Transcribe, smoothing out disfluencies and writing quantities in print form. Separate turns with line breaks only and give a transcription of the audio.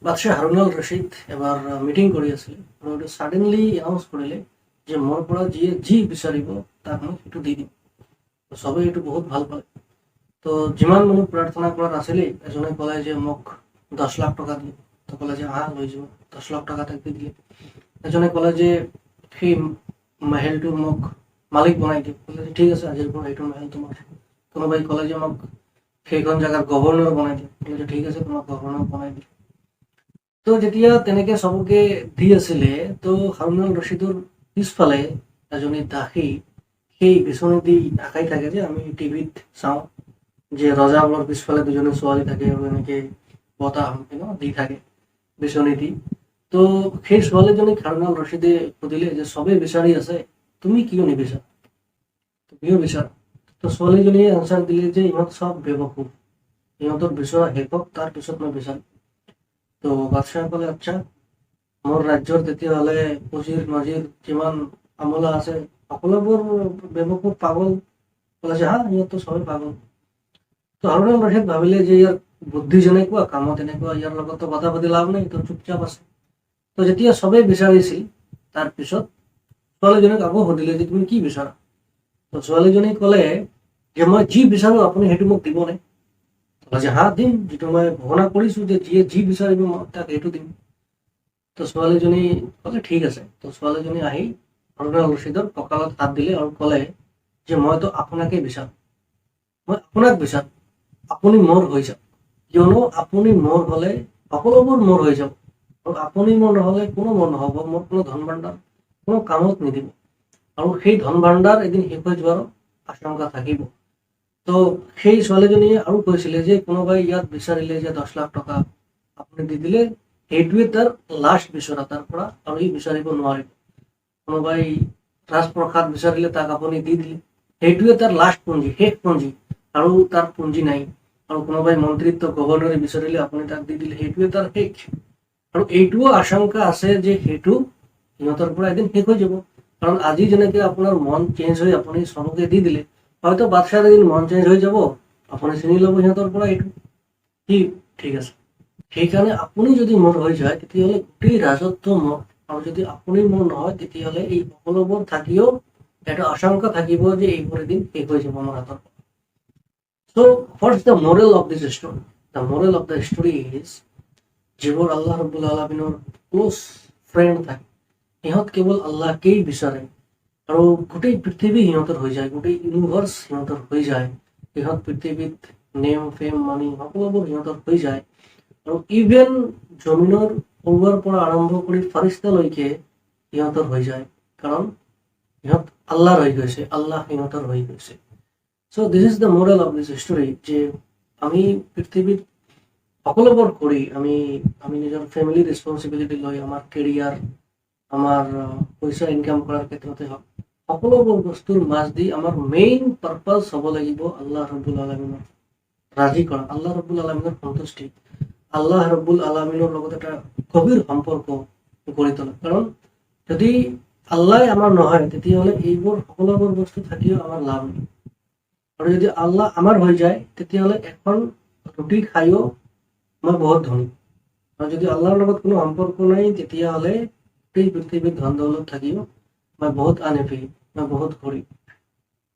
বাদশাহ হাৰুন ৰছিদ এবাৰ মিটিং কৰি আছিল আৰু ছাডেনলি এনাউন্স কৰিলে যে মোৰ পৰা যিয়ে যি বিচাৰিব তাক মই সেইটো দি দিম। চবেই এইটো বহুত ভাল পালে। তো যিমান মানুহ প্ৰাৰ্থনা কৰাত আছিলেই এজনে ক'লে যে মোক 10 লাখ টকা দিয়ে। তো ক'লে যে লৈ যাব, 10 লাখ টকা তাক দি দিলে। এজনে ক'লে যে সেই মেহেলটো মোক মালিক বনাই দিয়ে। ক'লে যে ঠিক আছে, আজিৰ পৰা এইটো মেহেল তোমাৰ। কোনোবাই ক'লে যে মোক সেইখন জেগাৰ গভৰ্ণৰ বনাই দিয়ে। ক'লে যে ঠিক আছে, তোমাক গভৰ্ণৰ বনাই দিয়ে। তো যেতিয়া তেনেকে চবকে দি আছিলে, তো হাৰুন ৰছিদৰ পিছফালে এজনী দাসী সেই বিচনী আঁকাই থাকে যে আমি টিভিত চাওঁ যে ৰজাবোৰৰ পিছফালে দুজনী ছোৱালী থাকে আৰু এনেকে বতাহ দি থাকে বিচনী দি। তো সেই ছোৱালীজনীক হাৰুন ৰছিদে সুধিলে যে চবেই বিচাৰি আছে, তুমি কিয় নিবিচাৰা, তুমিও বিচাৰা। তো ছোৱালীজনীয়ে আনচাৰ দিলে যে ইহঁত চব বেৱকুফ, ইহঁতৰ বিচৰা শেষ হওক তাৰপিছত মই বিচাৰিম। তো বাদশাহে ক'লে আচ্ছা, মোৰ ৰাজ্যৰ তেতিয়াহ'লে উজিৰ নাজিৰ যিমান আমোলা আছে সকলোবোৰ বেৱকুফ পাগল। ক'লে যে ইহঁততো চবেই পাগল। তো হাৰুন ৰছিদ ভাবিলে যে ইয়াৰ বুদ্ধি যেনেকুৱা কামত এনেকুৱা, ইয়াৰ লগতো কথা পাতি লাভ নাই, তো চুপচাপ আছে। তো যেতিয়া চবেই বিচাৰিছিল তাৰপিছত ছোৱালীজনীক আকৌ সুধিলে যে তুমি কি বিচাৰা। তো ছোৱালীজনী ক'লে যে মই যি বিচাৰো আপুনি সেইটো মোক দিবনে। ক'লে যে দিম, যিটো মই ঘোষণা কৰিছো যে যিয়ে যি বিচাৰিব মই তাক সেইটো দিম। তো ছোৱালীজনী ক'লে ঠিক আছে। তো ছোৱালীজনী আহি হাৰুন ৰছিদৰ কঁকালত হাত দিলে আৰু ক'লে যে মইতো আপোনাকে বিচাৰো, মই আপোনাক বিচাৰো, আপুনি মোৰ হৈ যাওক। কিয়নো আপুনি মোৰ হ'লে সকলোবোৰ মোৰ হৈ যাব, আৰু আপুনি মোৰ নহ'লে কোনো মোৰ নহ'ব। মোৰ কোনো ধন ভাণ্ডাৰ কোনো কামত নিদিব, আৰু সেই ধন ভাণ্ডাৰ এদিন শেষ হৈ যোৱাৰ আশংকা থাকিব। তো সেই ছোৱালীজনীয়ে আৰু কৈছিলে যে কোনোবাই ইয়াত বিচাৰিলে যে 10 লাখ টকা আপুনি দি দিলে সেইটোৱে তাৰ লাষ্ট বিচৰা তাৰ পৰা, আৰু ই বিচাৰিব নোৱাৰিব। কোনোবাই ৰাজপ্ৰসাদ বিচাৰিলে তাক আপুনি দি দিলে সেইটোৱে তাৰ লাষ্ট পুঞ্জি, শেষ পুঞ্জি, আৰু তাৰ পুঞ্জি নাই। আৰু কোনোবাই মন্ত্ৰিত্ব গভৰ্ণৰে বিচাৰিলে আপুনি তাক দি দিলে সেইটোৱে তাৰ শেষ। আৰু এইটোও আশংকা আছে যে সেইটো সিহঁতৰ পৰা এদিন শেষ হৈ যাব। কাৰণ আজি যেনেকে আপোনাৰ মন চেঞ্জ হৈ আপুনি চবকে দি দিলে, হয়তো বাদশাৰ এদিন মন চেঞ্জ হৈ যাব, আপুনি চিনি ল'ব সিহঁতৰ পৰা এইটো কি ঠিক আছে। সেইকাৰণে আপুনি যদি মোৰ হৈ যায় তেতিয়াহ'লে গোটেই ৰাজত্ব মোৰ, আৰু যদি আপুনি মোৰ নহয় তেতিয়াহ'লে এই সকলোবোৰ থাকিও এটা আশংকা থাকিব যে এইবোৰ এদিন শেষ হৈ যাব মোৰ হাতৰ পৰা। So what's the moral of this story? The moral of the story is যিবোৰ আল্লাহ ৰব্বুল আলামিনৰ ক্লোজ ফ্ৰেণ্ড থাকে সিহঁত কেৱল আল্লাহকেই বিচাৰে, আৰু গোটেই পৃথিৱী সিহঁতৰ হৈ যায়, গোটেই ইউনিভাৰ্চ সিহঁতৰ হৈ যায়। সিহঁত পৃথিৱীত নেম ফেম মানি সকলোবোৰ সিহঁতৰ হৈ যায়, আৰু ইভেন জমিনৰ পৰুৱাৰ পৰা আৰম্ভ কৰি ফাৰিষ্টালৈকে সিহঁতৰ হৈ যায়, কাৰণ সিহঁত আল্লাহৰ হৈ গৈছে, আল্লাহ সিহঁতৰ হৈ গৈছে। So' this is the moral of this story, যে আমি পৃথিৱীত সকলোবোৰ কৰি আমি নিজৰ ফেমিলি ৰেছপনচিবিলিটি লৈ আমাৰ কেৰিয়াৰ, আমাৰ পইচা ইনকাম কৰাৰ ক্ষেত্ৰতে হওক, সকলোবোৰ বস্তুৰ মাজ দি আমাৰ মেইন পাৰপাছ হ'ব লাগিব আল্লাহ ৰব্বুল আলামিনক ৰাজি কৰা, আল্লাহ ৰব্বুল আলামিনৰ সন্তুষ্টি, আল্লাহ ৰব্বুল আলামিনৰ লগত এটা গভীৰ সম্পৰ্ক গঢ়ি তোলা। কাৰণ যদি আল্লাহ আমাৰ নহয় তেতিয়াহ'লে এইবোৰ সকলোবোৰ বস্তু থাকিও আমাৰ লাভ নাই। আৰু যদি আল্লাহ আমাৰ হৈ যায় তেতিয়াহ'লে এখন ৰুটি খায়ো মই বহুত ধনী, আৰু যদি আল্লাহৰ লগত কোনো সম্পৰ্ক নাই তেতিয়াহ'লে গোটেই পৃথিৱীত ধন দৌলত থাকিও মই বহুত আনহেপি, মই বহুত গৰীব।